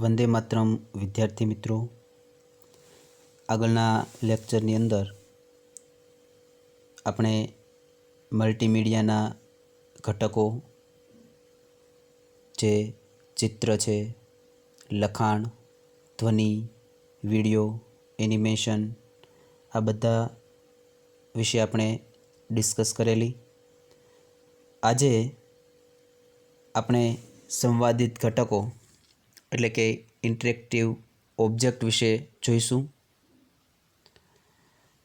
વંદે માતરમ વિદ્યાર્થી મિત્રો, આગળના લેક્ચરની અંદર આપણે મલ્ટીમીડિયાના ઘટકો જે ચિત્ર છે, લખાણ, ધ્વનિ, વિડીયો, એનિમેશન આ બધા વિશે આપણે ડિસ્કસ કરેલી. આજે આપણે સંવાદિત ઘટકો એટલે કે ઇન્ટરેક્ટિવ ઓબ્જેક્ટ વિશે જોઈશું.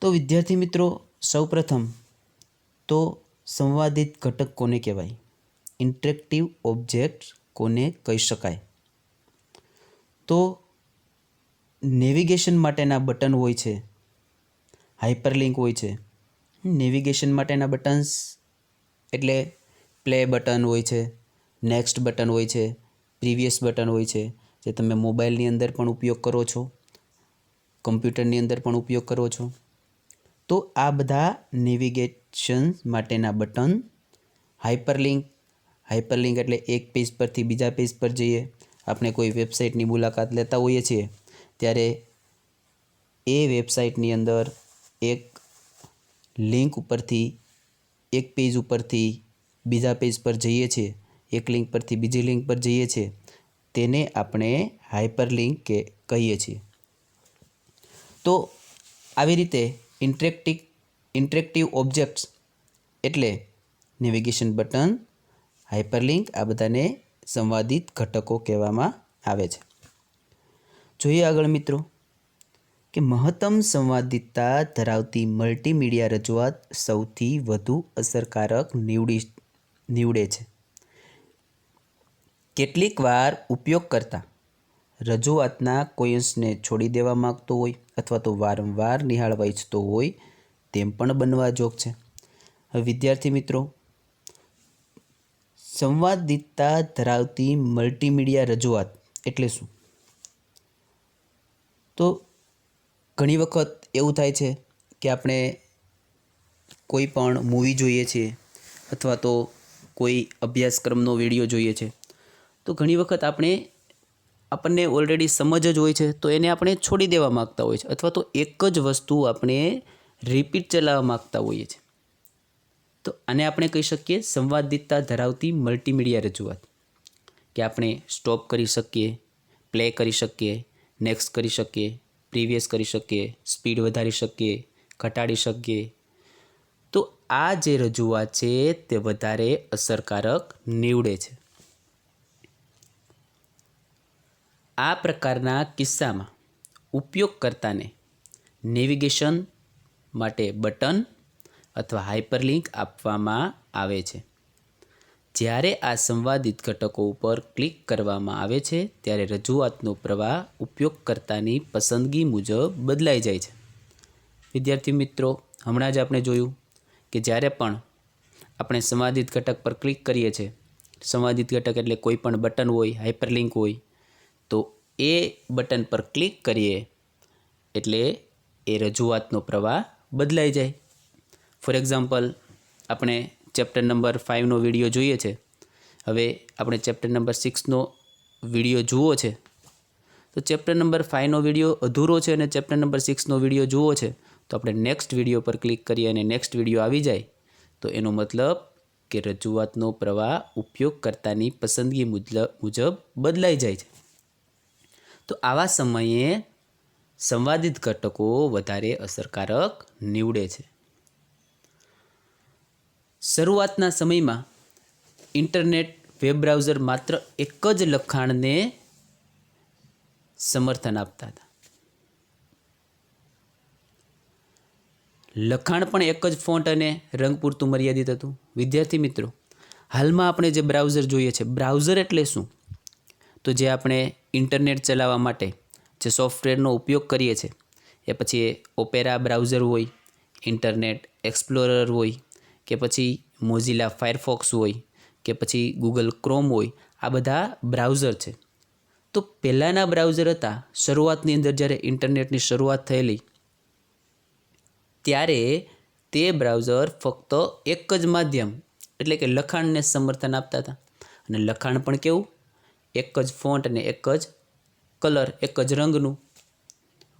તો વિદ્યાર્થી મિત્રો, સૌપ્રથમ તો સંવાદિત ઘટક કોને કહેવાય? ઇન્ટરેક્ટિવ ઓબ્જેક્ટ કોને કહી શકાય? તો નેવિગેશન માટેના બટન હોય છે, હાઇપરલિંક હોય છે. નેવિગેશન માટેના બટન્સ એટલે પ્લે બટન હોય છે, નેક્સ્ટ બટન હોય છે, પ્રીવિયસ બટન હોય છે, જે તમે મોબાઈલની અંદર પણ ઉપયોગ કરો છો, કમ્પ્યુટરની અંદર પણ ઉપયોગ કરો છો. તો આ બધા નેવિગેશન માટેના બટન. હાઇપરલિંક એટલે એક પેજ પરથી બીજા પેજ પર જઈએ. આપણે કોઈ વેબસાઇટની મુલાકાત લેતા હોઈએ છીએ ત્યારે એ વેબસાઇટની અંદર એક લિંક ઉપરથી એક પેજ ઉપરથી બીજા પેજ પર જઈએ છીએ, એક લિંક પરથી બીજી લિંક પર જઈએ છીએ, તેને આપણે હાઇપરલિંક કહીએ છીએ. તો આવી રીતે ઇન્ટરેક્ટિવ ઓબ્જેક્ટ્સ એટલે નેવિગેશન બટન, હાઇપરલિંક આ બધાને સંવાદિત ઘટકો કહેવામાં આવે છે. જોઈએ આગળ મિત્રો કે મહત્તમ સંવાદિતતા ધરાવતી મલ્ટીમીડિયા રજૂઆત સૌથી વધુ અસરકારક નીવડે છે. કેટલીક વાર ઉપયોગકર્તા રજૂઆતના કોઈ અંશને છોડી દેવા માંગતો હોય અથવા તો વારંવાર નિહાળવા ઈચ્છતો હોય તેમ પણ બનવા જોગ છે. હવે વિદ્યાર્થી મિત્રો, સંવાદિતતા ધરાવતી મલ્ટીમીડિયા રજૂઆત એટલે શું? તો ઘણી વખત એવું થાય છે કે આપણે કોઈ પણ મૂવી જોઈએ છીએ અથવા તો કોઈ અભ્યાસક્રમનો વિડીયો જોઈએ છે, તો ઘણી વખત આપણને ઓલરેડી સમજ જ હોય છે, તો એને આપણે છોડી દેવા માગતા હોય છે અથવા તો એક જ વસ્તુ આપણે રિપીટ ચલાવવા માગતા હોઈએ છીએ. તો આને આપણે કહી શકીએ સંવાદિતતા ધરાવતી મલ્ટીમીડિયા રજૂઆત. કે આપણે સ્ટોપ કરી શકીએ, પ્લે કરી શકીએ, નેક્સ્ટ કરી શકીએ, પ્રીવિયસ કરી શકીએ, સ્પીડ વધારી શકીએ, ઘટાડી શકીએ. તો આ જે રજૂઆત છે તે વધારે અસરકારક નીવડે છે. આ પ્રકારના કિસ્સામાં ઉપયોગકર્તાને નેવિગેશન માટે બટન અથવા હાઇપરલિંક આપવામાં આવે છે. જ્યારે આ સંવાદિત ઘટકો ઉપર ક્લિક કરવામાં આવે છે ત્યારે રજૂઆતનો પ્રવાહ ઉપયોગકર્તાની પસંદગી મુજબ બદલાઈ જાય છે. વિદ્યાર્થી મિત્રો, હમણાં જ આપણે જોયું કે જ્યારે પણ આપણે સંવાદિત ઘટક પર ક્લિક કરીએ છીએ, સંવાદિત ઘટક એટલે કોઈ પણ બટન હોય, હાઇપરલિંક હોય, તો એ બટન પર ક્લિક કરીએ એટલે એ રજૂઆતનો પ્રવાહ બદલાઈ જાય. ફોર એક્ઝામ્પલ, આપણે ચેપ્ટર નંબર 5નો વિડીયો જોઈએ છે. હવે આપણે ચેપ્ટર નંબર 6નો વિડીયો જુઓ છે, તો ચેપ્ટર નંબર 5નો વિડીયો અધૂરો છે અને ચેપ્ટર નંબર 6નો વિડીયો જુઓ છે, તો આપણે નેક્સ્ટ વિડીયો પર ક્લિક કરીએ અને નેક્સ્ટ વિડીયો આવી જાય, તો એનો મતલબ કે રજૂઆતનો પ્રવાહ ઉપયોગકર્તાની પસંદગી મુજબ બદલાઈ જાય છે. તો આવા સમયે સંવાદિત ઘટકો વધારે અસરકારક નીવડે છે. શરૂઆતના સમયમાં ઇન્ટરનેટ વેબ બ્રાઉઝર માત્ર એક જ લખાણને સમર્થન આપતા હતા. લખાણ પણ એક જ ફોન્ટ અને રંગ પૂરતું મર્યાદિત હતું. વિદ્યાર્થી મિત્રો, હાલમાં આપણે જે બ્રાઉઝર જોઈએ છે, બ્રાઉઝર એટલે શું? તો જે આપણે ઇન્ટરનેટ ચલાવવા માટે જે સોફ્ટવેરનો ઉપયોગ કરીએ છીએ, એ પછી ઓપેરા બ્રાઉઝર હોય, ઇન્ટરનેટ એક્સપ્લોરર હોય, કે પછી મોઝિલા ફાયરફોક્સ હોય, કે પછી ગૂગલ ક્રોમ હોય, આ બધા બ્રાઉઝર છે. તો પહેલાંના બ્રાઉઝર હતા, શરૂઆતની અંદર જ્યારે ઇન્ટરનેટની શરૂઆત થયેલી ત્યારે તે બ્રાઉઝર ફક્ત એક જ માધ્યમ એટલે કે લખાણને સમર્થન આપતા હતા. અને લખાણ પણ કેવું? એક જ ફોન્ટ અને એક જ કલર એક જ રંગનું,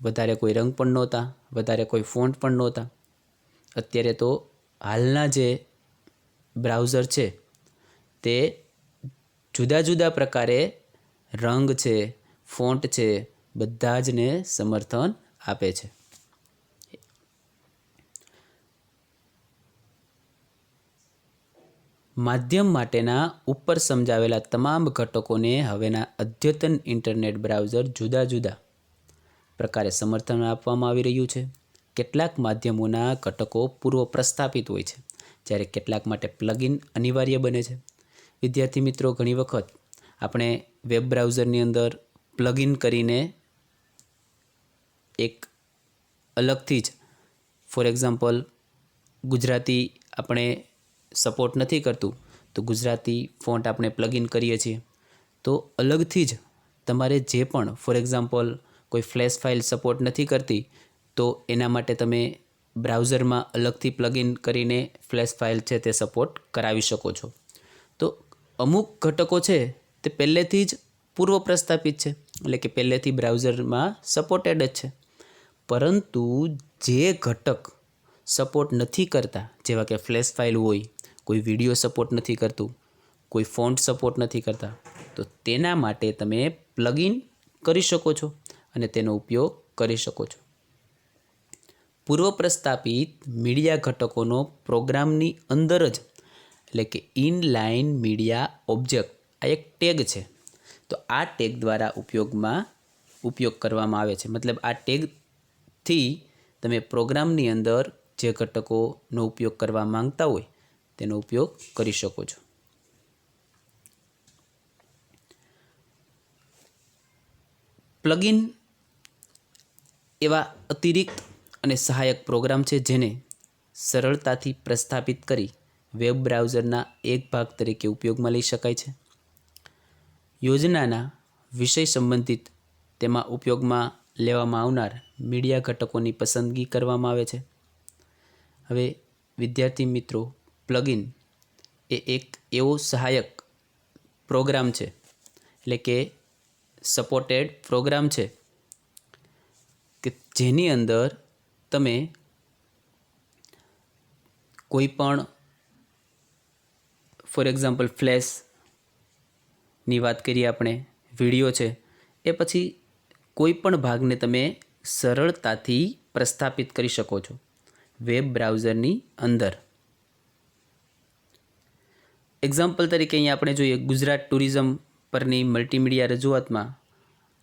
વધારે કોઈ રંગ પણ નહોતા, વધારે કોઈ ફોન્ટ પણ નહોતા. અત્યારે તો હાલના જે બ્રાઉઝર છે તે જુદા જુદા પ્રકારે રંગ છે, ફોન્ટ છે, બધા જને સમર્થન આપે છે. માધ્યમ માટેના ઉપર સમજાવેલા તમામ ઘટકોને હવેના અદ્યતન ઇન્ટરનેટ બ્રાઉઝર જુદા જુદા પ્રકારે સમર્થન આપવામાં આવી રહ્યું છે. કેટલાક માધ્યમોના ઘટકો પૂર્વ પ્રસ્થાપિત હોય છે, જ્યારે કેટલાક માટે પ્લગઇન અનિવાર્ય બને છે. વિદ્યાર્થી મિત્રો, ઘણી વખત આપણે વેબ બ્રાઉઝરની અંદર પ્લગઇન કરીને એક અલગથી જ, ફોર એક્ઝામ્પલ, ગુજરાતી આપણે સપોર્ટ નથી કરતું તો ગુજરાતી ફોન્ટ આપણે પ્લગઇન કરીએ છીએ, તો અલગથી જ તમારે જે પણ, ફોર એક્ઝામ્પલ, કોઈ ફ્લેશ ફાઇલ સપોર્ટ નથી કરતી તો એના માટે તમે બ્રાઉઝરમાં અલગથી પ્લગઇન કરીને ફ્લેશ ફાઇલ છે તે સપોર્ટ કરાવી શકો છો. તો અમુક ઘટકો છે તે પહેલેથી જ પૂર્વ પ્રસ્થાપિત છે, એટલે કે પહેલેથી બ્રાઉઝરમાં સપોર્ટેડ જ છે. પરંતુ જે ઘટક સપોર્ટ નથી કરતા, જેવા કે ફ્લેશ ફાઇલ હોય, કોઈ વિડીયો સપોર્ટ નથી કરતું, કોઈ ફોન્ટ સપોર્ટ નથી કરતા, તો તેના માટે તમે પ્લગઇન કરી શકો છો અને તેનો ઉપયોગ કરી શકો છો. પૂર્વ પ્રસ્થાપિત મીડિયા ઘટકોનો પ્રોગ્રામની અંદર જ, એટલે કે ઇનલાઇન મીડિયા ઓબ્જેક્ટ, આ એક ટેગ છે. તો આ ટેગ દ્વારા ઉપયોગ કરવામાં આવે છે. મતલબ આ ટેગથી તમે પ્રોગ્રામની અંદર જે ઘટકોનો ઉપયોગ કરવા માંગતા હોય તેનો ઉપયોગ કરી શકો છો. પ્લગઇન એવા અતિરિક્ત અને સહાયક પ્રોગ્રામ છે જેને સરળતાથી પ્રસ્થાપિત કરી વેબ બ્રાઉઝરના એક ભાગ તરીકે ઉપયોગમાં લઈ શકાય છે. યોજનાના વિષય સંબંધિત તેમાં ઉપયોગમાં લેવામાં આવનાર મીડિયા ઘટકોની પસંદગી કરવામાં આવે છે. હવે વિદ્યાર્થી મિત્રો, પ્લગઇન એ એક એવો સહાયક પ્રોગ્રામ છે, એટલે કે સપોર્ટેડ પ્રોગ્રામ છે કે જેની અંદર તમે કોઈ પણ, ફોર એક્ઝામ્પલ, ફ્લેશની વાત કરીએ આપણે, વિડીયો છે, એ પછી કોઈ પણ ભાગને તમે સરળતાથી પ્રસ્થાપિત કરી શકો છો વેબ બ્રાઉઝરની અંદર. એક્ઝામ્પલ તરીકે અહીંયા આપણે જોઈએ, ગુજરાત ટુરિઝમ પરની મલ્ટીમીડિયા રજૂઆતમાં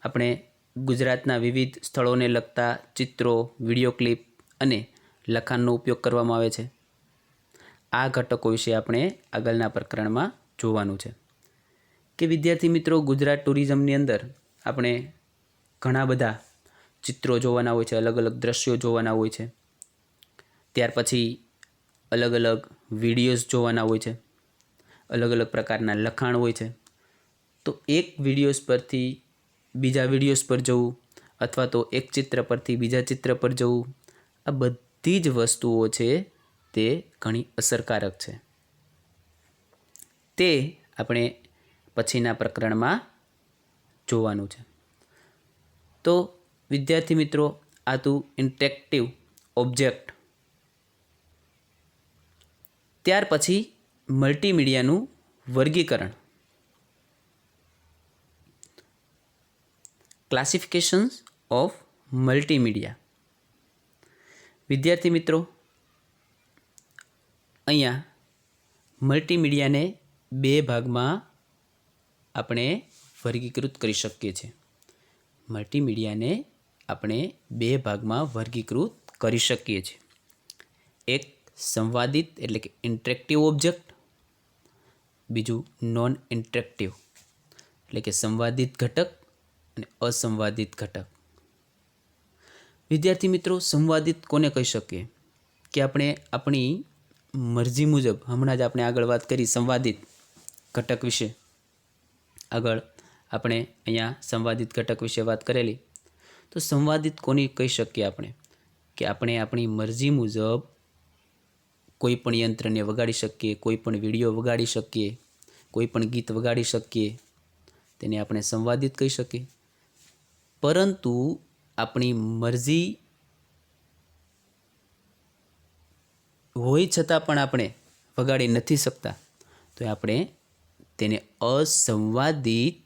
આપણે ગુજરાતના વિવિધ સ્થળોને લગતા ચિત્રો, વિડીયો ક્લિપ અને લખાણનો ઉપયોગ કરવામાં આવે છે. આ ઘટકો વિશે આપણે આગળના પ્રકરણમાં જોવાનું છે. કે વિદ્યાર્થી મિત્રો, ગુજરાત ટુરિઝમની અંદર આપણે ઘણા બધા ચિત્રો જોવાના હોય છે, અલગ અલગ દ્રશ્યો જોવાના હોય છે. ત્યાર પછી અલગ અલગ વિડીયોઝ જોવાના હોય છે, અલગ અલગ પ્રકારના લખાણ હોય છે. તો એક વિડીયોઝ પરથી બીજા વિડીયોઝ પર જવું, અથવા તો એક ચિત્ર પરથી બીજા ચિત્ર પર જવું, આ બધી જ વસ્તુઓ છે તે ઘણી અસરકારક છે. તે આપણે પછીના પ્રકરણમાં જોવાનું છે. તો વિદ્યાર્થી મિત્રો, આ હતું ઇન્ટરેક્ટિવ ઓબ્જેક્ટ. ત્યાર પછી મલ્ટીમીડિયાનું વર્ગીકરણ, ક્લાસિફિકેશન્સ ઓફ મલ્ટીમીડિયા. વિદ્યાર્થી મિત્રો, અહીંયા મલ્ટીમીડિયાને બે ભાગમાં આપણે વર્ગીકૃત કરી શકીએ છીએ. મલ્ટીમીડિયાને આપણે બે ભાગમાં વર્ગીકૃત કરી શકીએ છીએ. એક સંવાદિત એટલે કે ઇન્ટરેક્ટિવ ઓબ્જેક્ટ, બીજું નોન ઇન્ટરેક્ટિવ એટલે કે સંવાદિત ઘટક અને અસંવાદિત ઘટક. વિદ્યાર્થી મિત્રો, સંવાદિત કોને કહી શકીએ? કે આપણે આપણી મરજી મુજબ, હમણાં જ આપણે આગળ વાત કરી સંવાદિત ઘટક વિશે, આગળ આપણે અહીંયા સંવાદિત ઘટક વિશે વાત કરેલી. તો સંવાદિત કોને કહી શકીએ આપણે? કે આપણે આપણી મરજી મુજબ કોઈ પણ યંત્રને વગાડી શકીએ, કોઈ પણ વિડીયો વગાડી શકીએ, કોઈ પણ ગીત વગાડી શકીએ, તેને આપણે સંવાદિત કહી શકીએ. પરંતુ આપણી મરજી હોય છતાં પણ આપણે વગાડી નથી શકતા, તો આપણે તેને અસંવાદિત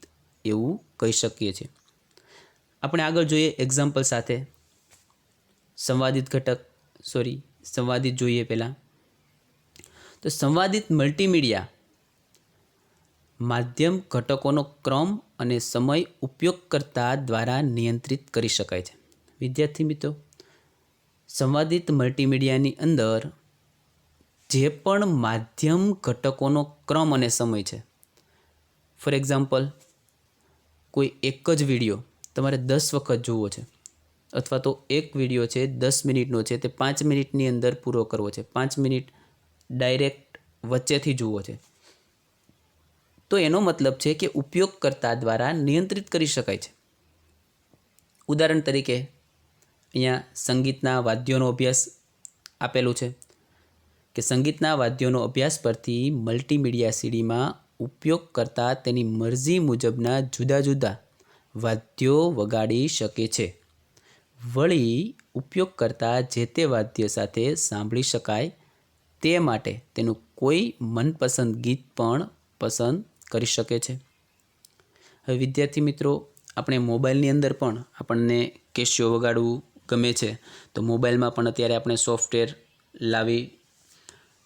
એવું કહી શકીએ છીએ. આપણે આગળ જોઈએ એક્ઝામ્પલ સાથે. સંવાદિત જોઈએ પહેલાં. તો સંવાદિત મલ્ટીમીડિયા માધ્યમ ઘટકોનો ક્રમ અને સમય ઉપયોગકર્તા દ્વારા નિયંત્રિત કરી શકાય છે. વિદ્યાર્થી મિત્રો, સંવાદિત મલ્ટીમીડિયાની અંદર જે પણ માધ્યમ ઘટકોનો ક્રમ અને સમય છે, ફોર એક્ઝામ્પલ કોઈ એક જ વિડીયો તમારે 10 વખત જોવો છે, અથવા તો એક વિડીયો છે 10 મિનિટનો છે, તે 5 મિનિટની અંદર પૂરો કરવો છે, 5 મિનિટ ડાયરેક્ટ વચ્ચેથી જોવો છે, તો એનો મતલબ છે કે ઉપયોગકર્તા દ્વારા નિયંત્રિત કરી શકાય છે. ઉદાહરણ તરીકે અહીંયા સંગીતના વાદ્યોનો અભ્યાસ આપેલું છે કે સંગીતના વાદ્યોનો અભ્યાસ પરથી મલ્ટીમીડિયા સીડીમાં ઉપયોગકર્તા તેની મરજી મુજબના જુદા જુદા વાદ્યો વગાડી શકે છે. વળી ઉપયોગકર્તા જે તે વાદ્ય સાથે સાંભળી શકાય તે માટે તેનું કોઈ મનપસંદ ગીત પણ પસંદ કરી શકે છે. હવે વિદ્યાર્થી મિત્રો, આપણે મોબાઈલની અંદર પણ આપણને કેશિયો વગાડવું ગમે છે, તો મોબાઈલમાં પણ અત્યારે આપણે સોફ્ટવેર લાવી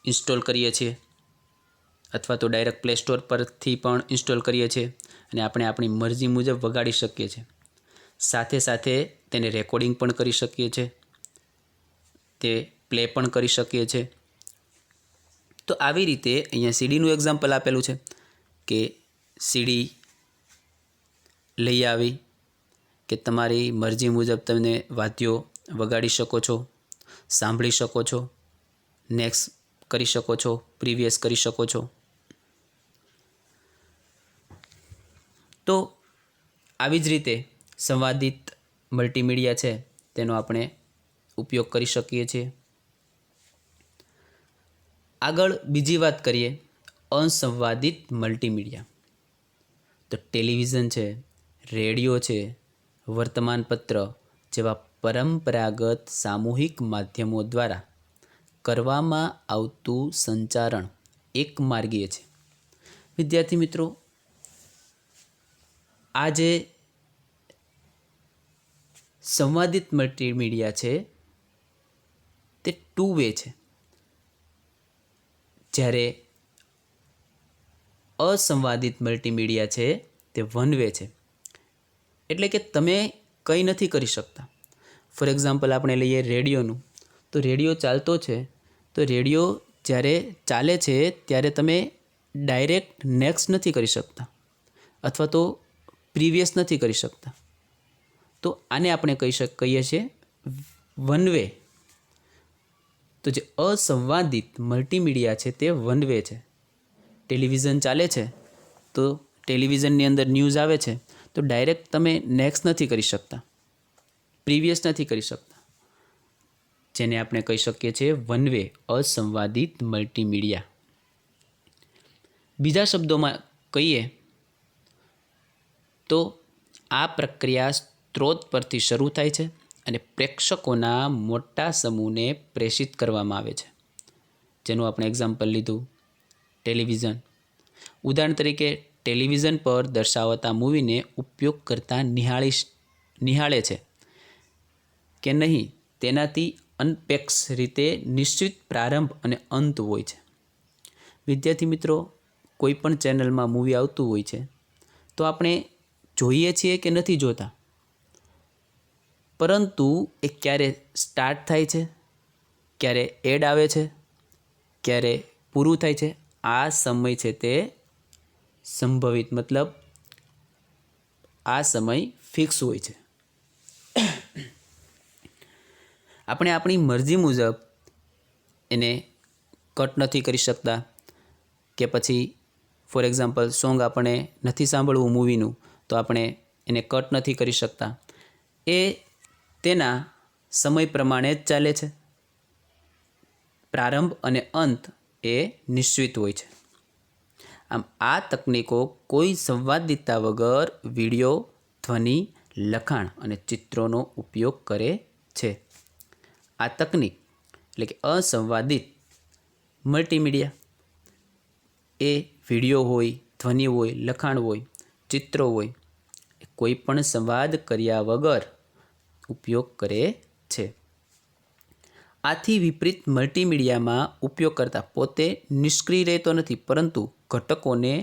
ઇન્સ્ટોલ કરીએ છીએ, અથવા તો ડાયરેક્ટ પ્લે સ્ટોર પરથી પણ ઇન્સ્ટોલ કરીએ છીએ અને આપણે આપણી મરજી મુજબ વગાડી શકીએ છીએ. સાથે સાથે તેને રેકોર્ડિંગ પણ કરી શકીએ છીએ, તે પ્લે પણ કરી શકીએ છીએ. તો આવી રીતે અહીંયા સીડીનું એક્ઝામ્પલ આપેલું છે કે સીડી લઈ આવી કે તમારી મરજી મુજબ તમે વાદ્યો વગાડી શકો છો, સાંભળી શકો છો, નેક્સ્ટ કરી શકો છો, પ્રીવિયસ કરી શકો છો. તો આવી જ રીતે સંવાદિત મલ્ટીમીડિયા છે તેનો આપણે ઉપયોગ કરી શકીએ છીએ. આગળ બીજી વાત કરીએ, અસંવાદિત મલ્ટીમીડિયા. તો ટેલિવિઝન છે, રેડિયો છે, વર્તમાનપત્ર જેવા પરંપરાગત સામૂહિક માધ્યમો દ્વારા કરવામાં આવતું સંચારણ એકમાર્ગીય છે. વિદ્યાર્થી મિત્રો, આ જે સંવાદિત મલ્ટીમીડિયા છે તે 2 વે છે, જ્યારે અસંવાદિત મલ્ટીમીડિયા છે તે 1 વે છે. એટલે કે તમે કંઈ નથી કરી શકતા. ફોર એક્ઝામ્પલ આપણે લઈએ રેડિયોનું, તો રેડિયો ચાલતો છે, તો રેડિયો જ્યારે ચાલે છે ત્યારે તમે ડાયરેક્ટ નેક્સ્ટ નથી કરી શકતા, અથવા તો પ્રીવિયસ નથી કરી શકતા. તો આને આપણે કહીએ છીએ 1 વે. તો જે અસંવાદિત મલ્ટીમીડિયા છે તે 1 વે છે. ટેલિવિઝન ચાલે છે, તો ટેલિવિઝનની અંદર ન્યૂઝ આવે છે, તો ડાયરેક્ટ તમે નેક્સ્ટ નથી કરી શકતા, પ્રીવિયસ નથી કરી શકતા, જેને આપણે કહી શકીએ છીએ 1 વે અસંવાદિત મલ્ટીમીડિયા. બીજા શબ્દોમાં કહીએ તો આ પ્રક્રિયા સ્ત્રોત પરથી શરૂ થાય છે અને પ્રેક્ષકોના મોટા સમૂહને પ્રેષિત કરવામાં આવે છે. જેનું આપણે એક્ઝામ્પલ લીધું ટેલિવિઝન. ઉદાહરણ તરીકે ટેલિવિઝન પર દર્શાવાતા મૂવીને ઉપયોગકર્તા નિહાળે છે કે નહીં તેનાથી અનપેક્ષ રીતે નિશ્ચિત પ્રારંભ અને અંત હોય છે. વિદ્યાર્થી મિત્રો, કોઈ પણ ચેનલમાં મૂવી આવતું હોય છે તો આપણે જોઈએ છીએ કે નથી જોતા, પરંતુ એ ક્યારે સ્ટાર્ટ થાય છે, ક્યારે એડ આવે છે, ક્યારે પૂરું થાય છે, આ સમય છે તે સંભવિત, મતલબ આ સમય ફિક્સ હોય છે. આપણે આપણી મરજી મુજબ એને કટ નથી કરી શકતા, કે પછી ફોર એક્ઝામ્પલ સોંગ આપણે નથી સાંભળવું મૂવીનું, તો આપણે એને કટ નથી કરી શકતા. એ તેના સમય પ્રમાણે જ ચાલે છે. પ્રારંભ અને અંત એ નિશ્ચિત હોય છે. આમ આ તકનીકો કોઈ સંવાદિતા વગર વિડીયો, ધ્વનિ, લખાણ અને ચિત્રોનો ઉપયોગ કરે છે. આ તકનિક એટલે કે અસંવાદિત મલ્ટીમીડિયા એ વિડીયો હોય, ધ્વનિ હોય, લખાણ હોય, ચિત્રો હોય, કોઈ પણ સંવાદ કર્યા વગર ઉપયોગ કરે છે. આથી વિપરીત મલ્ટીમીડિયામાં ઉપયોગકર્તા પોતે નિષ્ક્રિય રહેતો નથી, પરંતુ ઘટકોને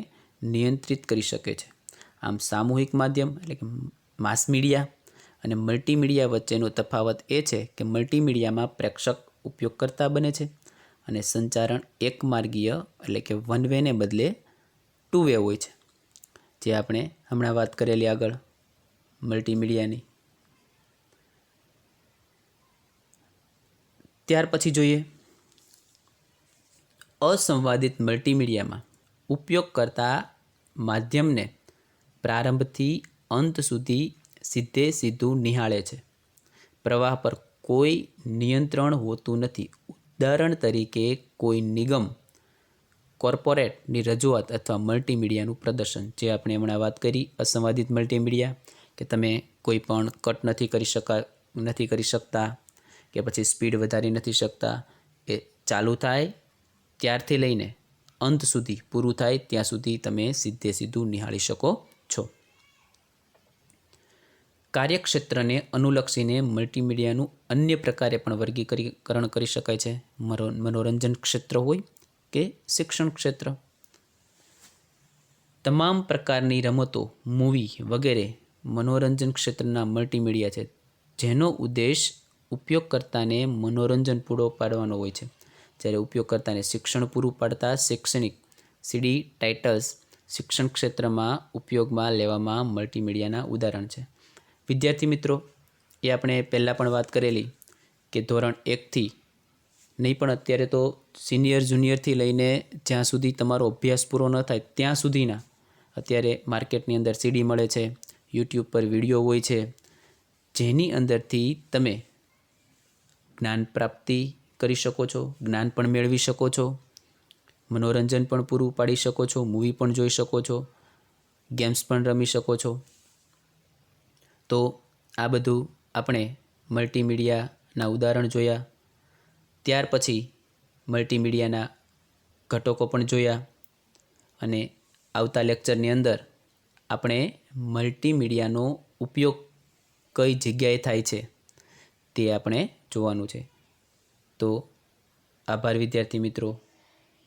નિયંત્રિત કરી શકે છે. આમ સામૂહિક માધ્યમ એટલે કે માસ મીડિયા અને મલ્ટીમીડિયા વચ્ચેનો તફાવત એ છે કે મલ્ટીમીડિયામાં પ્રેક્ષક ઉપયોગકર્તા બને છે અને સંચારણ એકમાર્ગીય એટલે કે વન વેને બદલે ટુ વે હોય છે, જે આપણે હમણાં વાત કરેલી આગળ મલ્ટીમીડિયાની. ત્યાર પછી જોઈએ અસંવાદિત મલ્ટીમીડિયામાં ઉપયોગકર્તા માધ્યમને પ્રારંભથી અંત સુધી સીધે સીધું નિહાળે છે. પ્રવાહ પર કોઈ નિયંત્રણ હોતું નથી. ઉદાહરણ તરીકે કોઈ નિગમ, કોર્પોરેટની રજૂઆત અથવા મલ્ટીમીડિયાનું પ્રદર્શન, જે આપણે હમણાં વાત કરી અસંવાદિત મલ્ટીમીડિયા, કે તમે કોઈ પણ કટ નથી કરી શકતા કે પછી સ્પીડ વધારી નથી શકતા. એ ચાલુ થાય ત્યારથી લઈને અંત સુધી પૂરું થાય ત્યાં સુધી તમે સીધે સીધું નિહાળી શકો છો. કાર્યક્ષેત્રને અનુલક્ષીને મલ્ટીમીડિયાનું અન્ય પ્રકારે પણ વર્ગીકરણ કરી શકાય છે. મનોરંજન ક્ષેત્ર હોય કે શિક્ષણ ક્ષેત્ર. તમામ પ્રકારની રમતો, મૂવી વગેરે મનોરંજન ક્ષેત્રના મલ્ટીમીડિયા છે, જેનો ઉદ્દેશ ઉપયોગકર્તાને મનોરંજન પૂરો પાડવાનો હોય છે. જ્યારે ઉપયોગકર્તાને શિક્ષણ પૂરું પાડતા શૈક્ષણિક સીડી ટાઇટલ્સ શિક્ષણ ક્ષેત્રમાં ઉપયોગમાં લેવામાં મલ્ટીમીડિયાના ઉદાહરણ છે. વિદ્યાર્થી મિત્રો, એ આપણે પહેલાં પણ વાત કરેલી કે ધોરણ 1થી નહીં પણ અત્યારે તો સિનિયર જુનિયરથી લઈને જ્યાં સુધી તમારો અભ્યાસ પૂરો ન થાય ત્યાં સુધીના અત્યારે માર્કેટની અંદર સીડી મળે છે, યુટ્યુબ પર વિડીયો હોય છે, જેની અંદરથી તમે જ્ઞાન પ્રાપ્તિ કરી શકો છો, જ્ઞાન પણ મેળવી શકો છો, મનોરંજન પણ પૂરું પાડી શકો છો, મૂવી પણ જોઈ શકો છો, ગેમ્સ પણ રમી શકો છો. તો આ બધું આપણે મલ્ટીમીડિયાના ઉદાહરણ જોયા. ત્યાર પછી મલ્ટીમીડિયાના ઘટકો પણ જોયા અને આવતા લેક્ચરની અંદર આપણે મલ્ટીમીડિયાનો ઉપયોગ કઈ જગ્યાએ થાય છે તે આપણે જોવાનું છે. તો આભાર વિદ્યાર્થી મિત્રો.